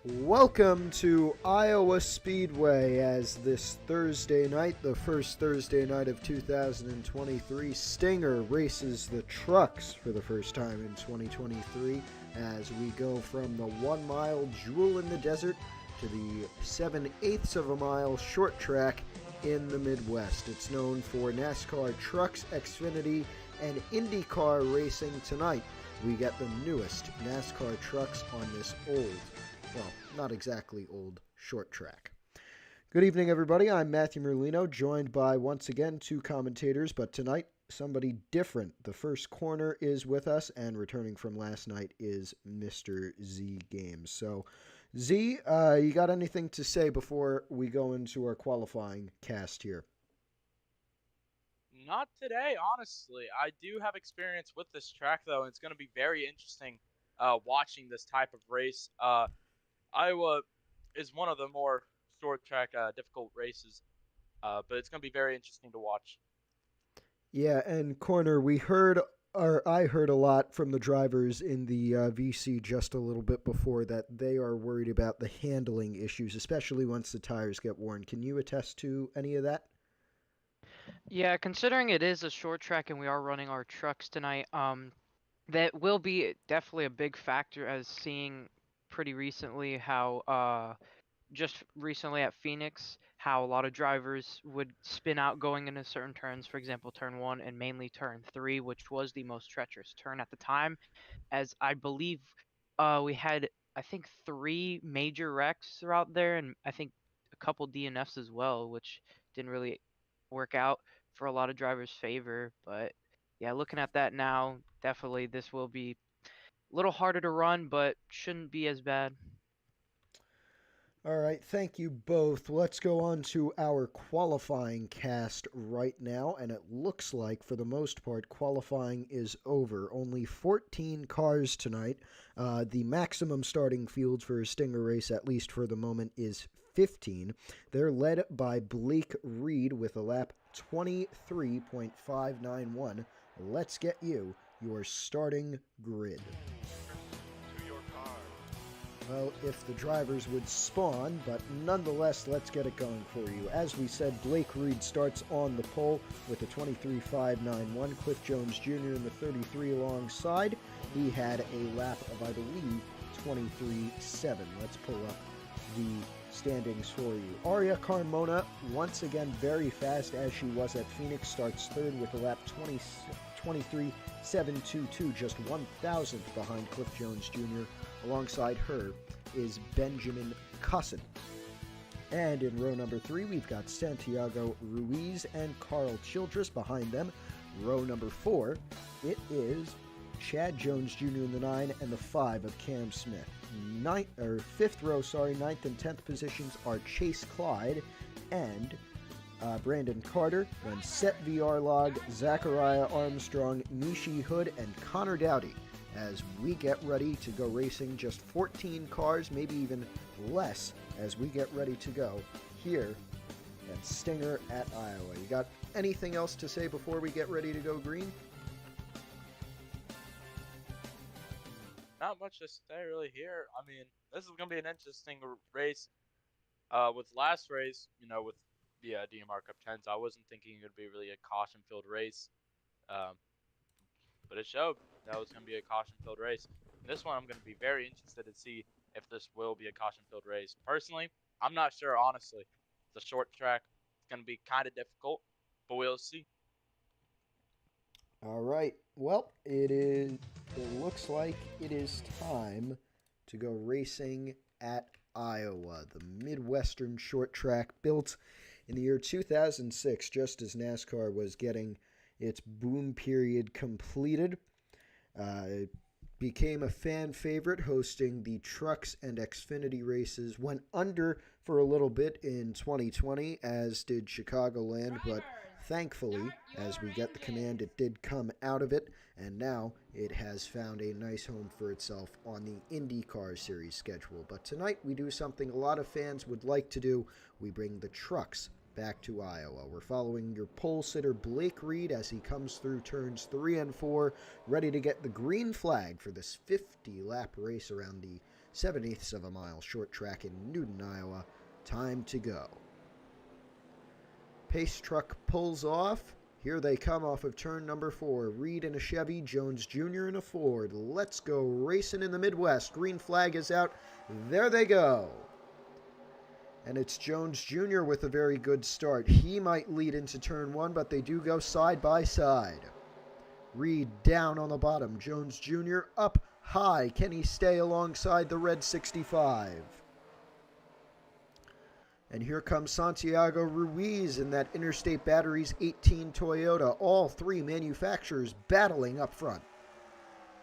Welcome to Iowa Speedway as this Thursday night, the first Thursday night of 2023, Stinger races the trucks for the first time in 2023 as we go from the 1 mile jewel in the desert to the 7/8 of a mile short track in the Midwest. It's known for NASCAR trucks, Xfinity, and IndyCar racing. Tonight we get the newest NASCAR trucks on this old, well, not exactly old, short track. Good evening, everybody. I'm Matthew Merlino, joined by, once again, two commentators, but tonight, somebody different. The first corner is with us, and returning from last night is Mr. Z Games. So, Z, you got anything to say before we go into our qualifying cast here? Not today, honestly. I do have experience with this track, though, and it's going to be very interesting watching this type of race. Iowa is one of the more short track, difficult races, but it's going to be very interesting to watch. Yeah, and corner, we heard, or I heard a lot from the drivers in the VC just a little bit before that they are worried about the handling issues, especially once the tires get worn. Can you attest to any of that? Yeah, considering it is a short track and we are running our trucks tonight, that will be definitely a big factor as seeing pretty recently how just recently at Phoenix, how a lot of drivers would spin out going into certain turns, for example, turn 1 and mainly turn 3, which was the most treacherous turn at the time, as I believe we had, I think, 3 major wrecks throughout there, and I think a couple DNFs as well, which didn't really work out for a lot of drivers' favor. But yeah, looking at that now, definitely this will be a little harder to run, but shouldn't be as bad. All right, thank you both. Let's go on to our qualifying cast right now, and it looks like, for the most part, qualifying is over. Only 14 cars tonight. The maximum starting field for a Stinger race, at least for the moment, is 15. They're led by Blake Reed with a lap 23.591. Let's get you your starting grid. Well, if the drivers would spawn, but nonetheless, let's get it going for you. As we said, Blake Reed starts on the pole with a 23.591. Cliff Jones Jr. in the 33 alongside. He had a lap of, I believe, 23.7. Let's pull up the standings for you. Aria Carmona, once again very fast as she was at Phoenix, starts third with a lap 23.722, just 1,000th behind Cliff Jones Jr. Alongside her is Benjamin Cusson. And in row number 3, we've got Santiago Ruiz and Carl Childress behind them. Row number 4, it is Chad Jones Jr. in the 9 and the 5 of Cam Smith. Fifth row, 9th and 10th positions are Chase Clyde and Brandon Carter, then Set VR Log, Zachariah Armstrong, Nishi Hood, and Connor Dowdy. As we get ready to go racing, just 14 cars, maybe even less, as we get ready to go here at Stinger at Iowa. You got anything else to say before we get ready to go green? Not much to say really here. I mean, this is going to be an interesting race. With last race, with the DMR Cup 10s, I wasn't thinking it would be really a caution-filled race. Um, but it showed that was going to be a caution-filled race. And this one, I'm going to be very interested to see if this will be a caution-filled race. Personally, I'm not sure, honestly. It's a short track. It's going to be kind of difficult, but we'll see. All right. Well, it looks like it is time to go racing at Iowa, the Midwestern short track built in the year 2006, just as NASCAR was getting its boom period completed. It became a fan favorite, hosting the Trucks and Xfinity races. Went under for a little bit in 2020, as did Chicagoland, but thankfully, as we get the command, it did come out of it, and now it has found a nice home for itself on the IndyCar Series schedule. But tonight we do something a lot of fans would like to do. We bring the trucks back to Iowa. We're following your pole sitter Blake Reed as he comes through turns 3 and 4, ready to get the green flag for this 50-lap race around the 7/8 of a mile short track in Newton, Iowa. Time to go. Pace truck pulls off. Here they come off of turn number 4. Reed in a Chevy, Jones Jr. in a Ford. Let's go racing in the Midwest. Green flag is out. There they go. And it's Jones Jr. with a very good start. He might lead into turn 1, but they do go side by side. Reed down on the bottom. Jones Jr. up high. Can he stay alongside the red 65? And here comes Santiago Ruiz in that Interstate Batteries 18 Toyota. All three manufacturers battling up front.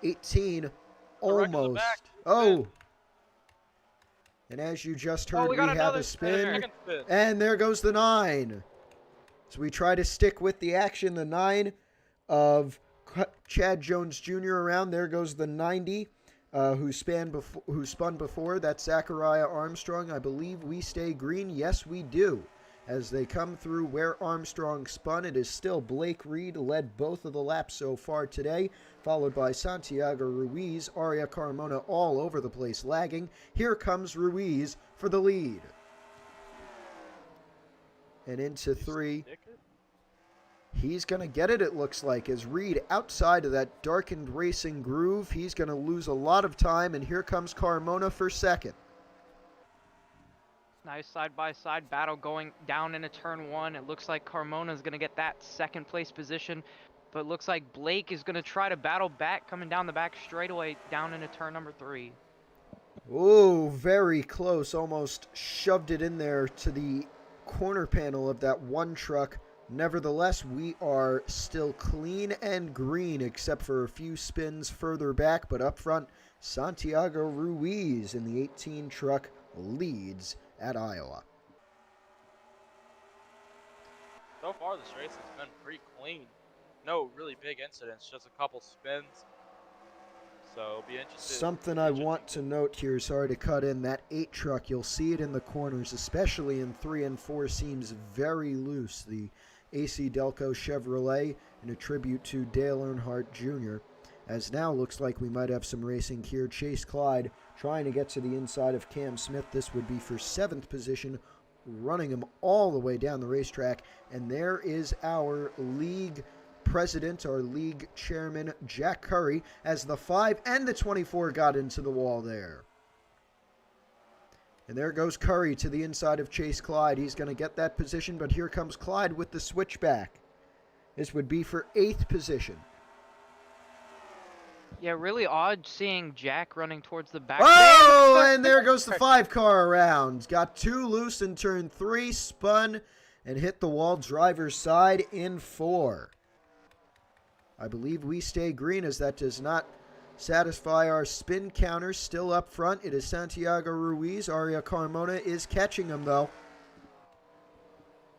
18 almost. Oh! And as you just heard, we have a spin. And there goes the 9. So we try to stick with the action. The 9 of Chad Jones Jr. around. There goes the 90. Who spun before. That's Zachariah Armstrong. I believe we stay green. Yes, we do. As they come through where Armstrong spun, it is still Blake Reed led both of the laps so far today, followed by Santiago Ruiz, Aria Carmona all over the place lagging. Here comes Ruiz for the lead. And into 3. He's going to get it looks like, as Reed outside of that darkened racing groove. He's going to lose a lot of time, and here comes Carmona for second. Nice side-by-side battle going down into turn 1. It looks like Carmona is going to get that second place position, but it looks like Blake is going to try to battle back, coming down the back straightaway down into turn number 3. Oh, very close. Almost shoved it in there to the corner panel of that one truck. Nevertheless, we are still clean and green except for a few spins further back, but up front, Santiago Ruiz in the 18 truck leads at Iowa. So far, this race has been pretty clean. No really big incidents, just a couple spins. So it'll be interesting. Something I want to note here, sorry to cut in, that 8 truck, you'll see it in the corners, especially in 3 and 4, seems very loose. The AC Delco Chevrolet, in a tribute to Dale Earnhardt Jr., as now looks like we might have some racing here. Chase Clyde trying to get to the inside of Cam Smith. This would be for 7th position, running him all the way down the racetrack. And there is our league president, our league chairman, Jack Curry, as the 5 and the 24 got into the wall there. And there goes Curry to the inside of Chase Clyde. He's going to get that position, but here comes Clyde with the switchback. This would be for 8th position. Yeah, really odd seeing Jack running towards the back. Oh, and there goes the 5 car around. Got 2 loose in turn 3, spun, and hit the wall driver's side in 4. I believe we stay green, as that does not satisfy our spin counter. Still up front, it is Santiago Ruiz. Aria Carmona is catching him, though.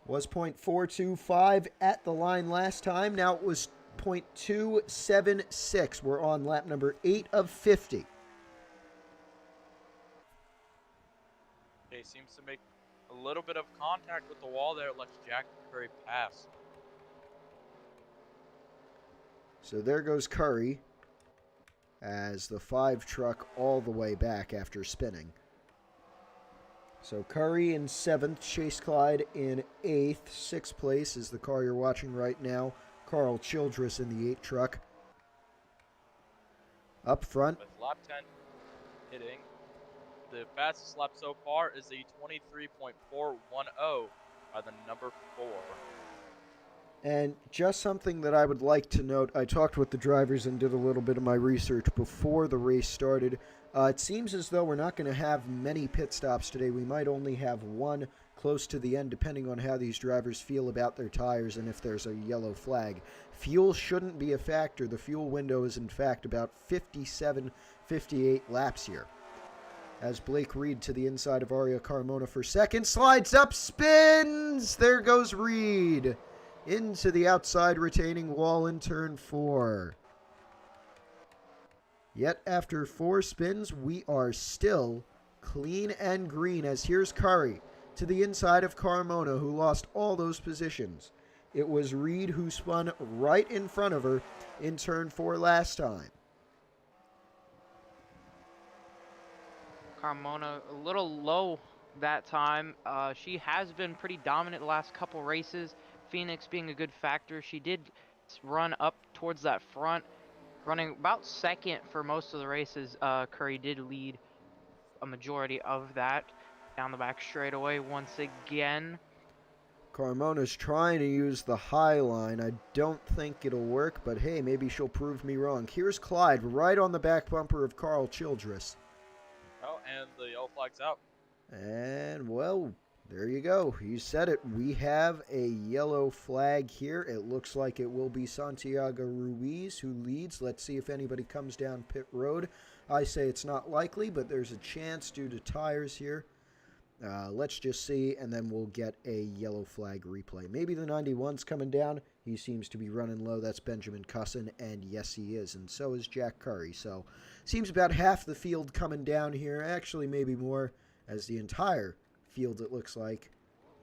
Was .425 at the line last time. Now it was .276. We're on lap number 8 of 50. Okay, seems to make a little bit of contact with the wall there. It lets Jack Curry pass. So there goes Curry, as the 5 truck all the way back after spinning. So Curry in 7th, Chase Clyde in 8th. 6th place is the car you're watching right now. Carl Childress in the 8 truck. Up front. With lap 10 hitting, the fastest lap so far is a 23.410 by the number 4. And just something that I would like to note, I talked with the drivers and did a little bit of my research before the race started. It seems as though we're not going to have many pit stops today. We might only have one close to the end, depending on how these drivers feel about their tires and if there's a yellow flag. Fuel shouldn't be a factor. The fuel window is, in fact, about 57, 58 laps here. As Blake Reed to the inside of Aria Carmona for second, slides up, spins! There goes Reed into the outside retaining wall in turn 4. Yet after 4 spins, we are still clean and green, as here's Curry to the inside of Carmona, who lost all those positions. It was Reed who spun right in front of her in turn 4 last time. Carmona a little low that time. She has been pretty dominant the last couple races. Phoenix being a good factor. She did run up towards that front, running about second for most of the races. Curry did lead a majority of that down the back straightaway once again. Carmona's trying to use the high line. I don't think it'll work, but hey, maybe she'll prove me wrong. Here's Clyde right on the back bumper of Carl Childress. Oh, and the yellow flag's out. And, well, there you go. You said it. We have a yellow flag here. It looks like it will be Santiago Ruiz who leads. Let's see if anybody comes down pit road. I say it's not likely, but there's a chance due to tires here. Let's just see, and then we'll get a yellow flag replay. Maybe the 91's coming down. He seems to be running low. That's Benjamin Cusson, and yes, he is. And so is Jack Curry. So, seems about half the field coming down here. Actually, maybe more, as the entire field, it looks like,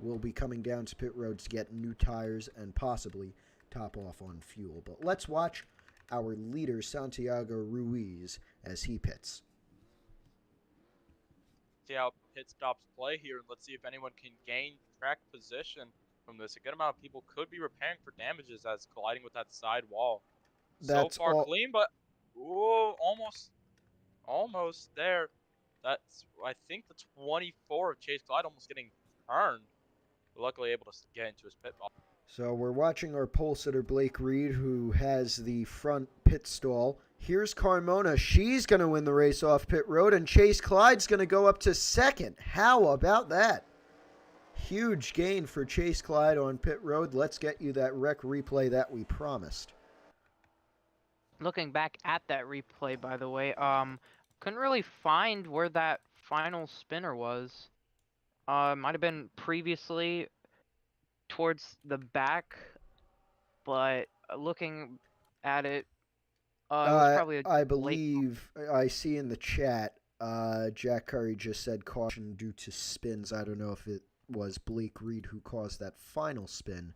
will be coming down to pit road to get new tires and possibly top off on fuel. But let's watch our leader, Santiago Ruiz, as he pits. See how pit stops play here, and let's see if anyone can gain track position from this. A good amount of people could be repairing for damages as colliding with that side wall. That's so far all clean, but ooh, almost there. That's, I think, the 24 of Chase Clyde almost getting turned. Luckily able to get into his pit ball. So we're watching our pole sitter Blake Reed, who has the front pit stall. Here's Carmona. She's going to win the race off pit road, and Chase Clyde's going to go up to second. How about that? Huge gain for Chase Clyde on pit road. Let's get you that rec replay that we promised. Looking back at that replay, by the way, couldn't really find where that final spinner was. Might have been previously towards the back, but looking at it, it was probably a I believe I see in the chat, Jack Curry just said caution due to spins. I don't know if it was Blake Reed who caused that final spin.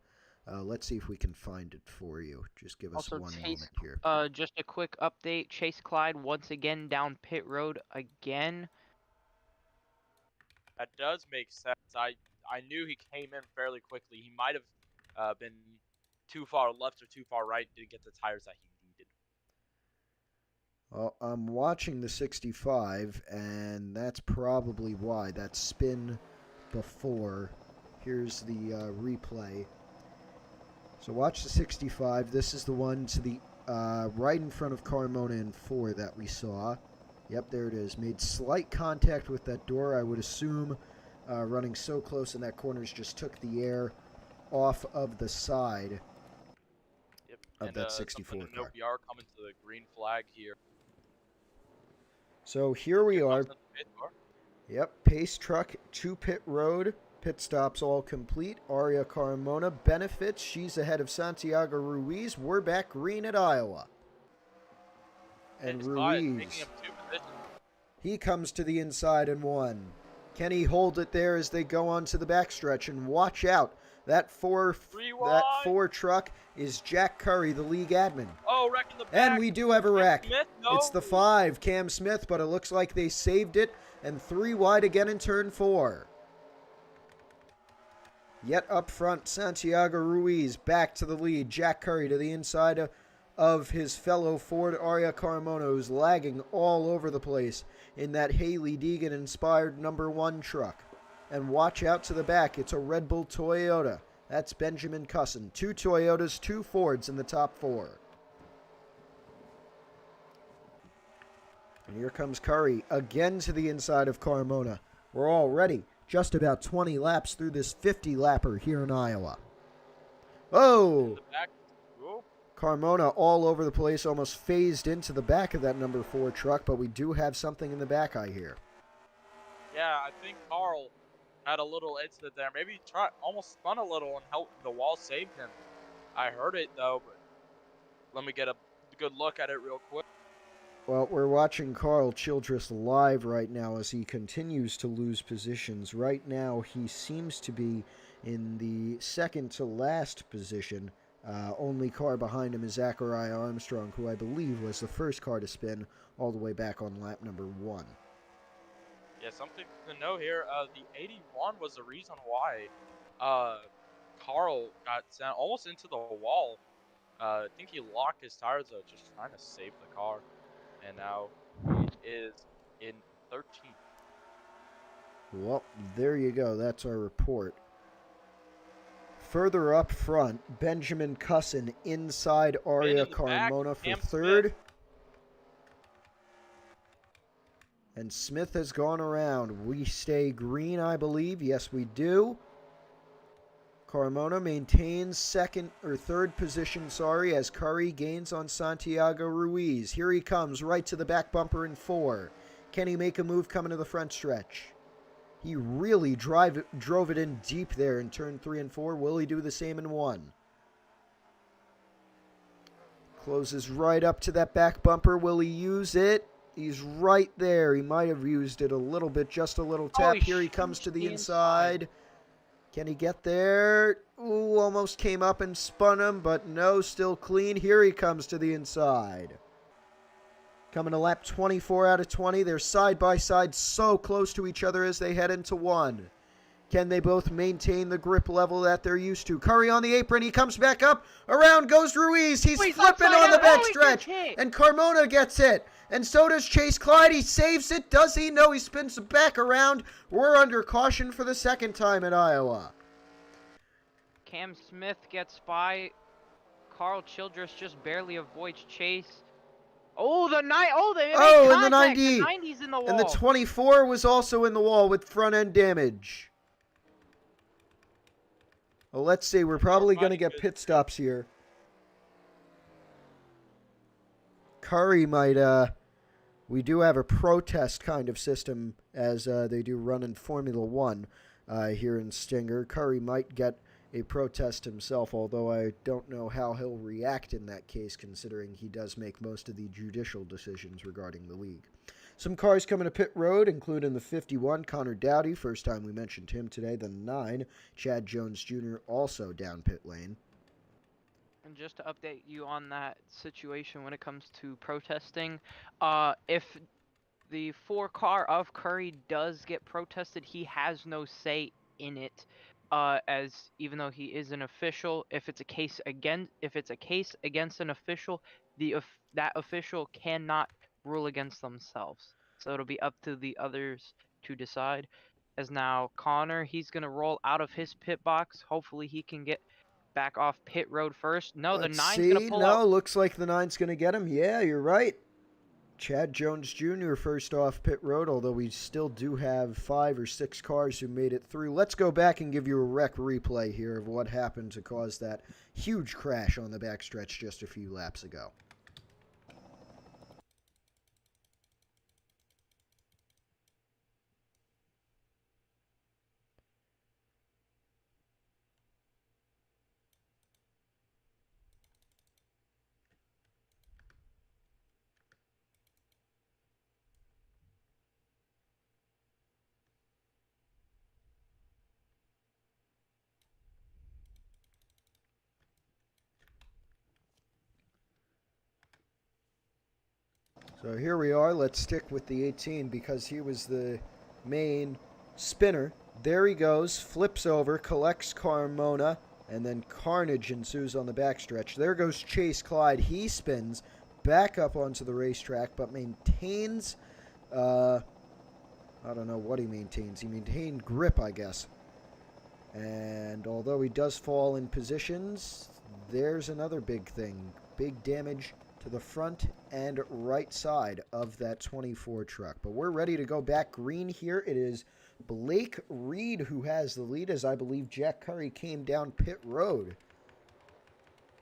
Let's see if we can find it for you. Just give us also one Chase, moment here. just a quick update. Chase Clyde once again down pit road again. That does make sense. I knew he came in fairly quickly. He might have been too far left or too far right, didn't get the tires that he needed. Well, I'm watching the 65, and that's probably why. That spin before. Here's the replay. So watch the 65. This is the one to the right in front of Carmona in 4 that we saw. Yep, there it is. Made slight contact with that door, I would assume. Running so close in that corners just took the air off of the side of that 64 car. Note, we are coming to the green flag here. So here we are. Yep, pace truck to pit road. Pit stops all complete. Aria Carmona benefits. She's ahead of Santiago Ruiz. We're back green at Iowa. And Ruiz, he comes to the inside and 1. Can he hold it there as they go on to the backstretch? And watch out. That 4 truck is Jack Curry, the league admin. Oh, wreck in the back. And we do have a wreck. No. It's the 5, Cam Smith, but it looks like they saved it. And 3 wide again in turn 4. Yet up front, Santiago Ruiz back to the lead. Jack Curry to the inside of his fellow Ford Aria Carmona, who's lagging all over the place in that Haley Deegan-inspired number 1 truck. And watch out to the back. It's a Red Bull Toyota. That's Benjamin Cusson. 2 Toyotas, 2 Fords in the top 4. And here comes Curry again to the inside of Carmona. We're already just about 20 laps through this 50-lapper here in Iowa. Oh! Carmona all over the place, almost phased into the back of that number 4 truck, but we do have something in the back, I hear. Yeah, I think Carl had a little incident there. Maybe he almost spun a little and helped the wall saved him. I heard it, though, but let me get a good look at it real quick. Well, we're watching Carl Childress live right now as he continues to lose positions. Right now, he seems to be in the second to last position. Only car behind him is Zachariah Armstrong, who I believe was the first car to spin all the way back on lap number 1. Yeah, something to know here. The 81 was the reason why Carl got sent almost into the wall. I think he locked his tires out just trying to save the car. And now he is in 13th. Well, there you go. That's our report. Further up front, Benjamin Cusson inside Aria in the back, Carmona for Cam third. Smith. And Smith has gone around. We stay green, I believe. Yes, we do. Carmona maintains third position, as Curry gains on Santiago Ruiz. Here he comes, right to the back bumper in 4. Can he make a move coming to the front stretch? He really drove it in deep there in turn 3 and 4. Will he do the same in 1? Closes right up to that back bumper. Will he use it? He's right there. He might have used it a little bit, just a little tap. Here he comes to the inside. Can he get there? Ooh, almost came up and spun him, but no, still clean. Here he comes to the inside. Coming to lap 24 out of 20. They're side by side, so close to each other as they head into 1. Can they both maintain the grip level that they're used to? Curry on the apron. He comes back up. Around goes Ruiz. He's flipping on the backstretch. And Carmona gets it. And so does Chase Clyde. He saves it. Does he? No, he spins it back around. We're under caution for the second time at Iowa. Cam Smith gets by. Carl Childress just barely avoids Chase. Oh, the 90. Oh, and the 90. The 90's in the wall. And the 24 was also in the wall with front end damage. Well, let's see. We're probably going to get pit stops here. Curry might, we do have a protest kind of system as they do run in Formula 1 here in Stinger. Curry might get a protest himself, although I don't know how he'll react in that case, considering he does make most of the judicial decisions regarding the league. Some cars coming to pit road, including the 51, Connor Dowdy, first time we mentioned him today. The 9, Chad Jones Jr., also down pit lane. And just to update you on that situation when it comes to protesting, if the 4 car of Curry does get protested, he has no say in it. As even though he is an official, if it's a case against an official, that official cannot rule against themselves. So it'll be up to the others to decide. As now Connor, he's gonna roll out of his pit box. Hopefully he can get back off pit road first. No, the 9's gonna pull out. No, looks like the 9's gonna get him. Yeah, you're right. Chad Jones Jr. first off pit road, although we still do have 5 or 6 cars who made it through. Let's go back and give you a rec replay here of what happened to cause that huge crash on the backstretch just a few laps ago. So here we are. Let's stick with the 18 because he was the main spinner. There he goes, flips over, collects Carmona, and then carnage ensues on the backstretch. There goes Chase Clyde. He spins back up onto the racetrack, but maintains, I don't know what he maintains. He maintained grip, I guess. And although he does fall in positions, there's another big thing. Big damage to the front and right side of that 24 truck. But we're ready to go back green here. It is Blake Reed who has the lead, as I believe Jack Curry came down pit road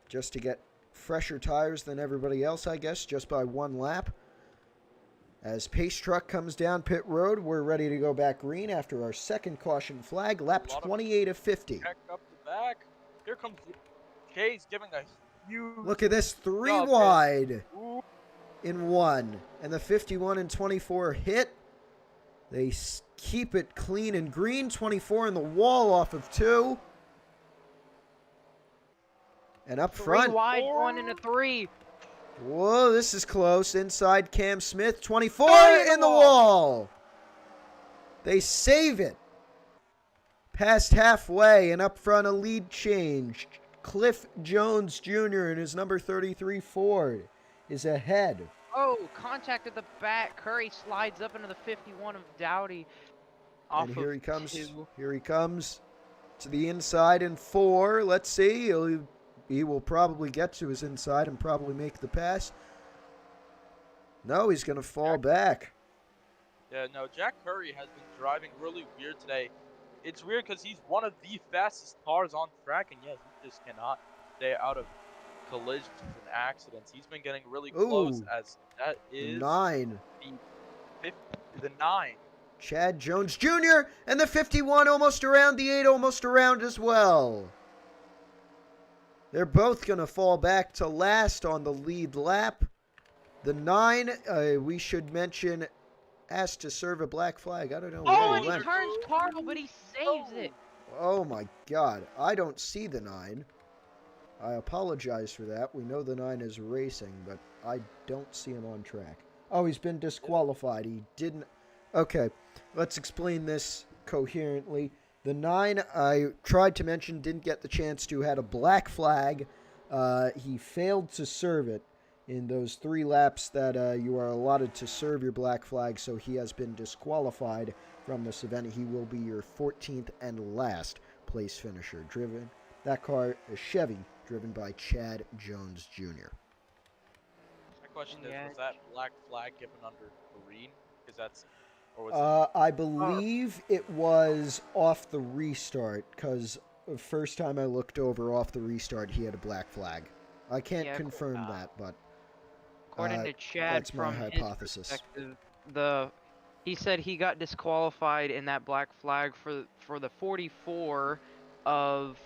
just to get fresher tires than everybody else, I guess, just by 1 lap. As Pace Truck comes down pit road, we're ready to go back green after our second caution flag, lap 28 of 50. Check up the back. Here comes Chase giving a huge... Look at this, 3 wide in 1. And the 51 and 24 hit. They keep it clean and green. 24 in the wall off of 2. And up front. 3 wide, 1 and a 3. Whoa, this is close. Inside Cam Smith. 24 in the wall. They save it. Past halfway, and up front a lead change. Cliff Jones Jr. in his number 33 Ford is ahead. Oh, contact at the back. Curry slides up into the 51 of Dowdy. Off And here of he comes. 2. Here he comes to the inside in 4. Let's see. He will probably get to his inside and probably make the pass. No, he's going to fall back. Yeah, no, Jack Curry has been driving really weird today. It's weird because he's one of the fastest cars on track, and yet he just cannot stay out of collisions and accidents. He's been getting really close, Ooh, as that is 9. the 9. Chad Jones Jr. and the 51 almost around, the 8 almost around as well. They're both going to fall back to last on the lead lap. The 9, we should mention, asked to serve a black flag. I don't know where Oh, he and he went. turns Carl, but he saves it. Oh my God. I don't see the 9. I apologize for that. We know the 9 is racing, but I don't see him on track. Oh, he's been disqualified. He didn't. Okay, let's explain this coherently. The 9, I tried to mention, didn't get the chance to, had a black flag. He failed to serve it in those 3 laps that you are allotted to serve your black flag, so he has been disqualified from this event. He will be your 14th and last place finisher. That car, a Chevy, driven by Chad Jones Jr. My question is, was that black flag given under green? Because that's, or was it? I believe it was off the restart, because the first time I looked over off the restart, he had a black flag. I can't confirm that, but according to Chad, that's my from hypothesis. his perspective, he said he got disqualified in that black flag for the 44 of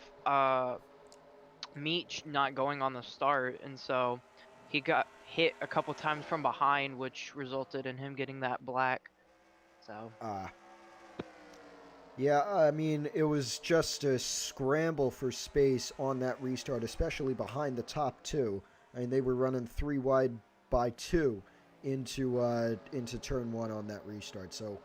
Meach not going on the start, and so he got hit a couple times from behind, which resulted in him getting that black. So. Yeah, I mean, it was just a scramble for space on that restart, especially behind the top 2. I mean, they were running 3 wide by 2 into turn 1 on that restart. So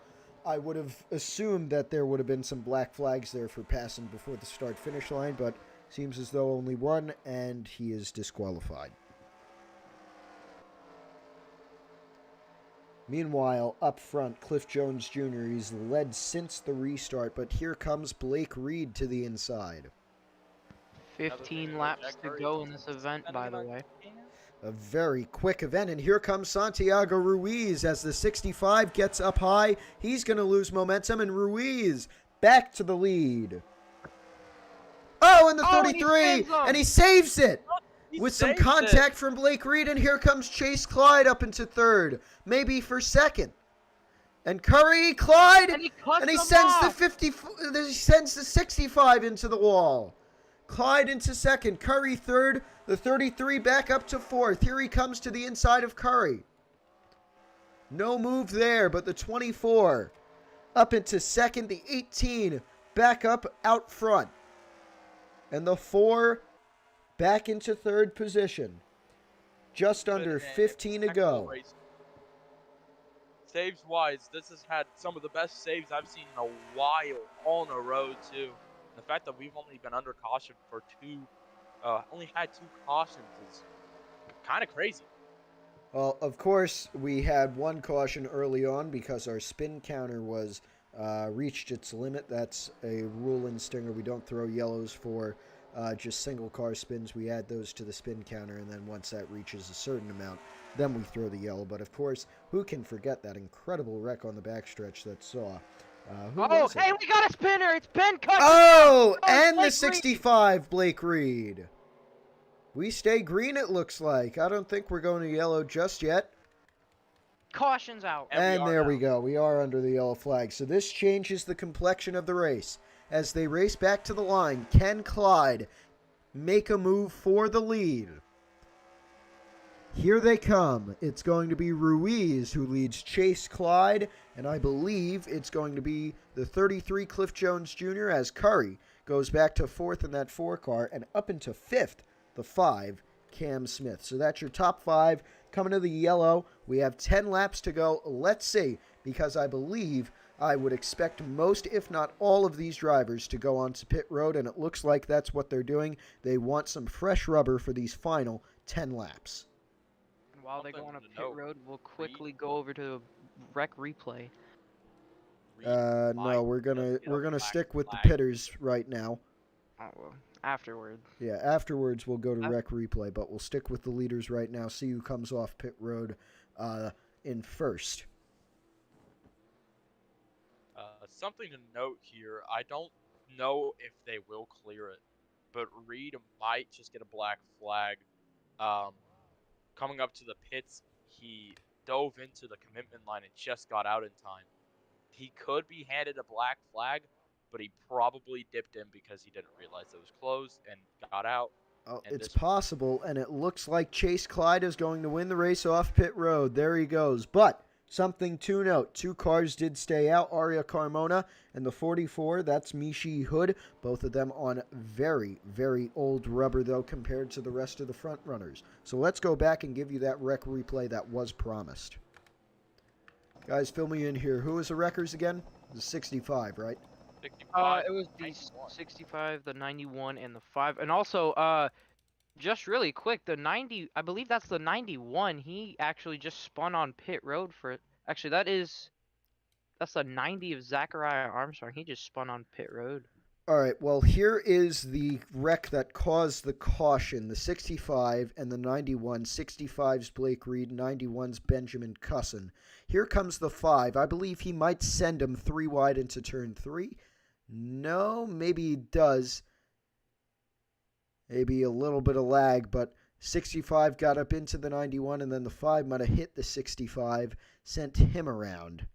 I would have assumed that there would have been some black flags there for passing before the start-finish line, but seems as though only 1, and he is disqualified. Meanwhile, up front, Cliff Jones Jr. He's led since the restart, but here comes Blake Reed to the inside. 15 laps to go in this event, by the way. A very quick event, and here comes Santiago Ruiz as the 65 gets up high. He's going to lose momentum, and Ruiz back to the lead. Oh, and the 33, and he saves it! With some contact from Blake Reed, and here comes Chase Clyde up into 3rd, maybe for 2nd. And Curry, Clyde, and he sends the 65 into the wall. Clyde into 2nd, Curry 3rd, the 33 back up to 4th. Here he comes to the inside of Curry. No move there, but the 24 up into 2nd, the 18 back up out front. And the 4 back into 3rd position. Just under 15 to go. Saves wise, this has had some of the best saves I've seen in a while, all in a row too. And the fact that we've only been under caution for only had 2 cautions is kind of crazy. Well, of course, we had 1 caution early on because our spin counter was reached its limit. That's a rule in Stinger. We don't throw yellows for just single car spins. We add those to the spin counter, and then once that reaches a certain amount, then we throw the yellow. But of course, who can forget that incredible wreck on the backstretch that saw? Hey, we got a spinner! It's Ben Cut! Oh, and the 65, Blake Reed. We stay green, it looks like. I don't think we're going to yellow just yet. Caution's out. And there we go. We are under the yellow flag. So this changes the complexion of the race. As they race back to the line, can Clyde make a move for the lead? Here they come. It's going to be Ruiz who leads Chase Clyde, and I believe it's going to be the 33 Cliff Jones Jr. as Curry goes back to 4th in that 4 car, and up into 5th, the 5, Cam Smith. So that's your top 5 coming to the yellow. We have 10 laps to go. Let's see, because I believe I would expect most, if not all, of these drivers to go onto pit road, and it looks like that's what they're doing. They want some fresh rubber for these final 10 laps. And while they go on a Something to pit note, road, we'll quickly go over to rec replay. Reed No, might we're just gonna get a black stick with the flag. pitters right now. Oh, well, afterward. Yeah, afterwards we'll go to I- rec replay, but we'll stick with the leaders right now. See who comes off pit road in first. Something to note here, I don't know if they will clear it, but Reed might just get a black flag. Coming up to the pits, he dove into the commitment line and just got out in time. He could be handed a black flag, but he probably dipped in because he didn't realize it was closed and got out. And It's this possible, and it looks like Chase Clyde is going to win the race off pit road. There he goes. But something to note, 2 cars did stay out, Aria Carmona and the 44, that's Mishi Hood. Both of them on very, very old rubber, though, compared to the rest of the front runners. So let's go back and give you that rec replay that was promised. Guys, fill me in here. Who was the wreckers again? The 65, right? 65, It was the 91. 65, the 91, and the 5. And also, just really quick, the 90, I believe that's the 91. He actually just spun on pit road for it. Actually, that's the 90 of Zachariah Armstrong. He just spun on pit road. All right, well, here is the wreck that caused the caution. The 65 and the 91. 65's Blake Reed, 91's Benjamin Cusson. Here comes the 5. I believe he might send him 3 wide into turn 3. No, maybe he does. Maybe a little bit of lag, but 65 got up into the 91, and then the 5 might have hit the 65, sent him around.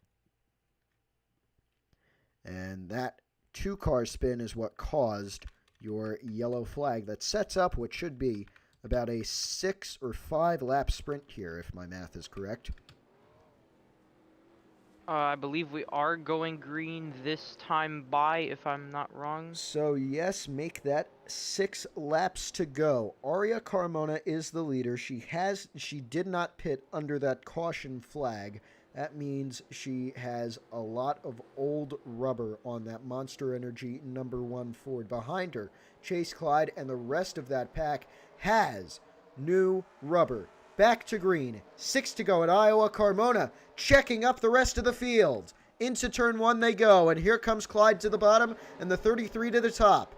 And that 2-car spin is what caused your yellow flag. That sets up what should be about a 6 or 5 lap sprint here, if my math is correct. I believe we are going green this time by, if I'm not wrong. So yes, make that 6 laps to go. Aria Carmona is the leader. She did not pit under that caution flag. That means she has a lot of old rubber on that Monster Energy #1 Ford. Behind her, Chase Clyde and the rest of that pack has new rubber. Back to green. 6 to go at Iowa. Carmona checking up the rest of the field. Into turn 1 they go, and here comes Clyde to the bottom and the 33 to the top.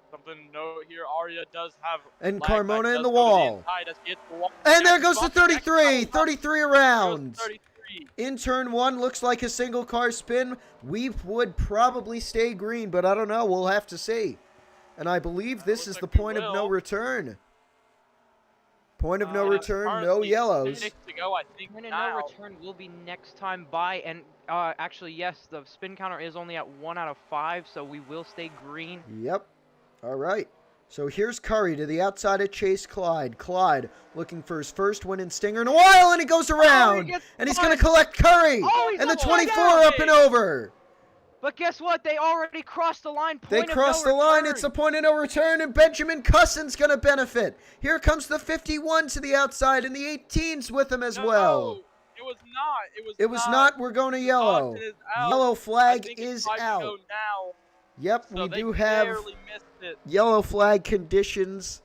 Something to note here, Arya does have And lag Carmona back, in does the go to wall. inside as he hits the wall. And there Next goes the bump, next 33. bump. 33 Goes around. 33. In turn 1, looks like a single car spin. We would probably stay green, but I don't know. We'll have to see. And I believe this is Looks the like we point of no will. return. Point of no It is return, no currently yellows. 6 to go, I think Point of now. no return will be next time by, and actually, yes, the spin counter is only at 1 out of 5, so we will stay green. Yep. All right. So here's Curry to the outside of Chase Clyde. Clyde looking for his first win in Stinger in a while, and he goes around. gets And he's spun. going to collect Curry. Oh, he's And the upside 24 down. up and over. But guess what? They already crossed the line. They Point of crossed no the line. return. It's a point of no return, and Benjamin Cusson's going to benefit. Here comes the 51 to the outside, and the 18's with him as well. It was not. It was not. We're going to yellow. Caution is out. Yellow I flag think is it's 5 to out. go now, Yep, so we they do have barely missed it. yellow flag conditions.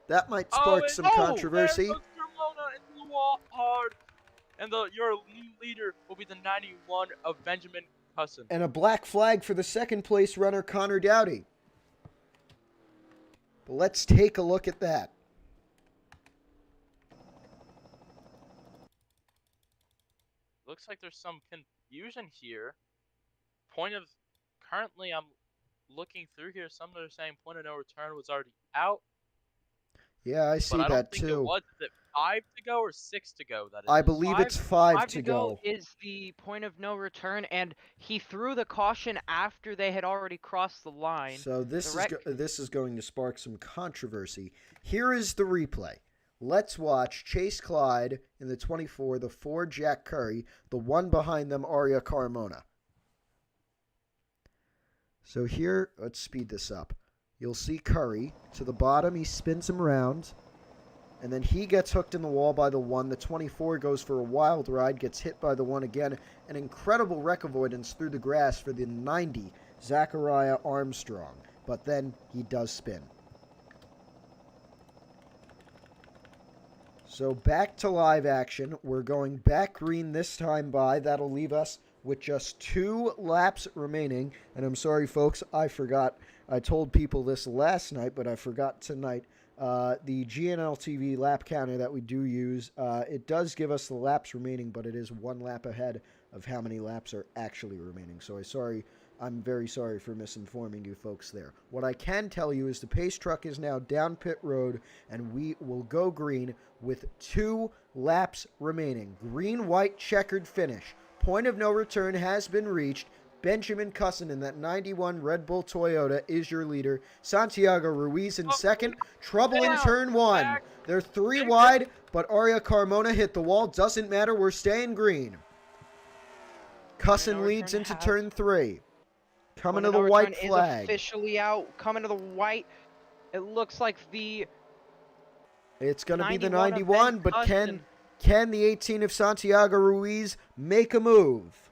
That might spark and- some controversy. There goes Carmona into the wall hard. And your new leader will be the 91 of Benjamin Cusson. And a black flag for the second place runner, Connor Dowdy. But let's take a look at that. Looks like there's some confusion here. Currently I'm looking through here. Some are saying point of no return was already out. Yeah, I see But I don't that think it too. was. Is it 5 to go or 6 to go? That I is? believe it's 5 5 to go. is the point of no return, and he threw the caution after they had already crossed the line. So this The this is going to spark some controversy. Here is the replay. Let's watch Chase Clyde in the 24, the 4 Jack Curry, the one behind them Aria Carmona. So here, let's speed this up. You'll see Curry to the bottom. He spins him around. And then he gets hooked in the wall by the 1. The 24 goes for a wild ride, gets hit by the 1 again. An incredible wreck avoidance through the grass for the 90, Zachariah Armstrong. But then he does spin. So back to live action. We're going back green this time by. That'll leave us with just 2 laps remaining. And I'm sorry, folks, I forgot. I told people this last night, but I forgot tonight. The GNL TV lap counter that we do use, it does give us the laps remaining, but it is 1 lap ahead of how many laps are actually remaining. So I'm very sorry for misinforming you folks there. What I can tell you is the pace truck is now down pit road, and we will go green with 2 laps remaining. Green-white checkered finish. Point of no return has been reached. Benjamin Cusson in that 91 Red Bull Toyota is your leader. Santiago Ruiz in second. Trouble in turn 1. They're 3 wide, but Aria Carmona hit the wall. Doesn't matter. We're staying green. Cusson leads into turn 3. Coming to the white flag. Is officially out. Coming to the white. It looks like it's going to be the 91, but can the 18 of Santiago Ruiz make a move?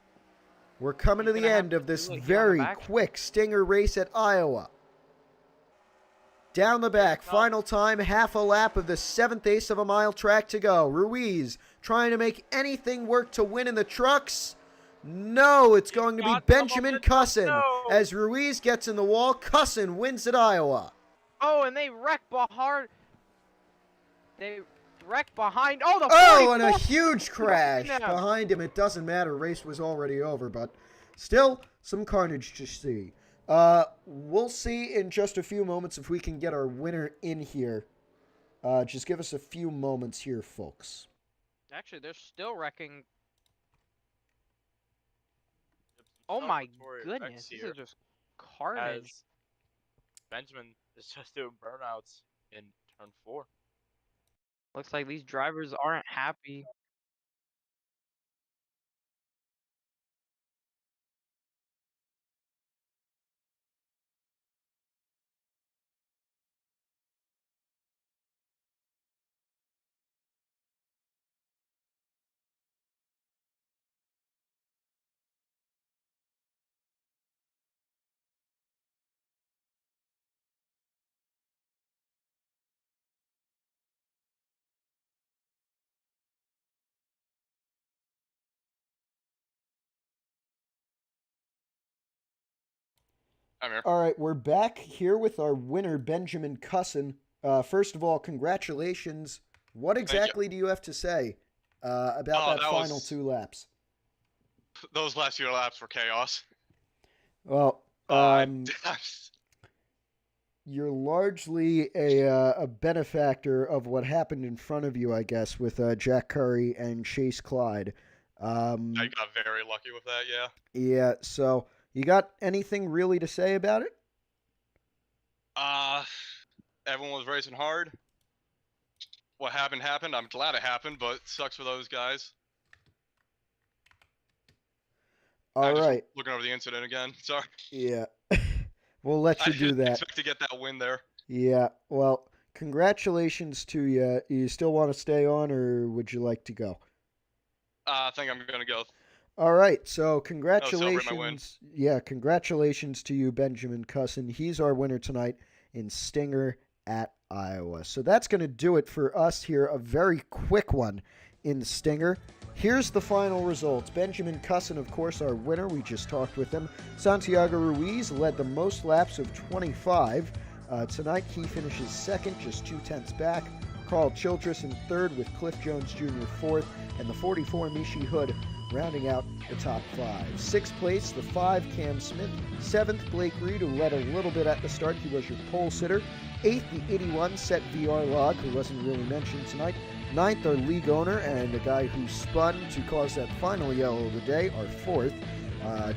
We're coming to the end of this very quick Stinger race at Iowa. Down the back, final time, half a lap of the 7th eighth of a mile track to go. Ruiz trying to make anything work to win in the trucks. No, it's going to be Benjamin Cusson. As Ruiz gets in the wall, Cusson wins at Iowa. Oh, and they wreck hard. They wreck behind. Oh, and a huge crash behind him. It doesn't matter. Race was already over, but still some carnage to see. We'll see in just a few moments if we can get our winner in here. Just give us a few moments here, folks. Actually, they're still wrecking. Oh my goodness, this is just carnage. Benjamin is just doing burnouts in turn 4. Looks like these drivers aren't happy. All right, we're back here with our winner, Benjamin Cusson. First of all, congratulations. What exactly do you have to say about that final 2 laps? Those last 2 laps were chaos. Well, you're largely a benefactor of what happened in front of you, I guess, with Jack Curry and Chase Clyde. I got very lucky with that, yeah. Yeah, so you got anything really to say about it? Everyone was racing hard. What happened happened. I'm glad it happened, but it sucks for those guys. All right. Looking over the incident again. Sorry. Yeah. We'll let you do that. I expect to get that win there. Yeah. Well, congratulations to you. You still want to stay on, or would you like to go? I think I'm going to go. All right, so congratulations. My win. Yeah, congratulations to you, Benjamin Cusson. He's our winner tonight in Stinger at Iowa. So that's going to do it for us here. A very quick one in Stinger. Here's the final results. Benjamin Cusson, of course, our winner. We just talked with him. Santiago Ruiz led the most laps of 25. Tonight, he finishes second, just 0.2 back. Carl Childress in third with Cliff Jones Jr. fourth, and the 44 Mishi Hood rounding out the top 5. 6th place, the 5 Cam Smith. 7th, Blake Reed, who led a little bit at the start. He was your pole sitter. 8th, the 81 Set VR Log, who wasn't really mentioned tonight. 9th, our league owner and a guy who spun to cause that final yellow of the day, our 4th,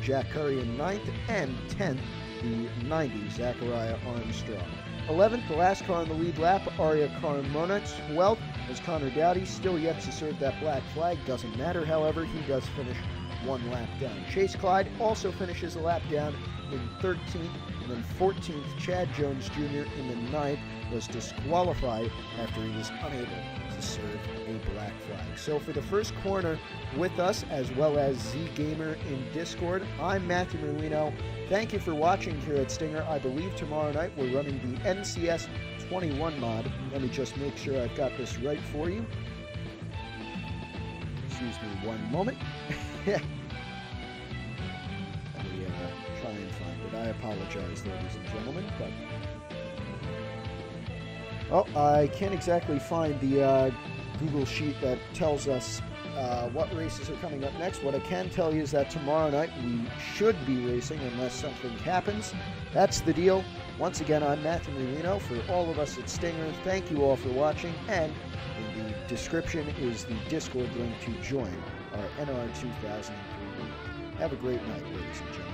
Jack Curry in 9th, and 10th, the 90, Zachariah Armstrong. 11th, the last car on the lead lap, Aria Carmona. 12th was Connor Dowdy, still yet to serve that black flag. Doesn't matter, however, he does finish 1 lap down. Chase Clyde also finishes a lap down in 13th. And then 14th, Chad Jones Jr. in the 9th was disqualified after he was unable to serve a black flag. So for the first corner with us, as well as Z Gamer in Discord, I'm Matthew Marino. Thank you for watching here at Stinger. I believe tomorrow night we're running the NCS 21 mod. Let me just make sure I've got this right for you. Excuse me one moment. Let me try and find it. I apologize, ladies and gentlemen, but... Oh, I can't exactly find the Google sheet that tells us what races are coming up next. What I can tell you is that tomorrow night we should be racing unless something happens. That's the deal. Once again, I'm Matthew Marino. For all of us at Stinger, thank you all for watching, and in the description is the Discord link to join our NR2003 league. Have a great night, ladies and gentlemen.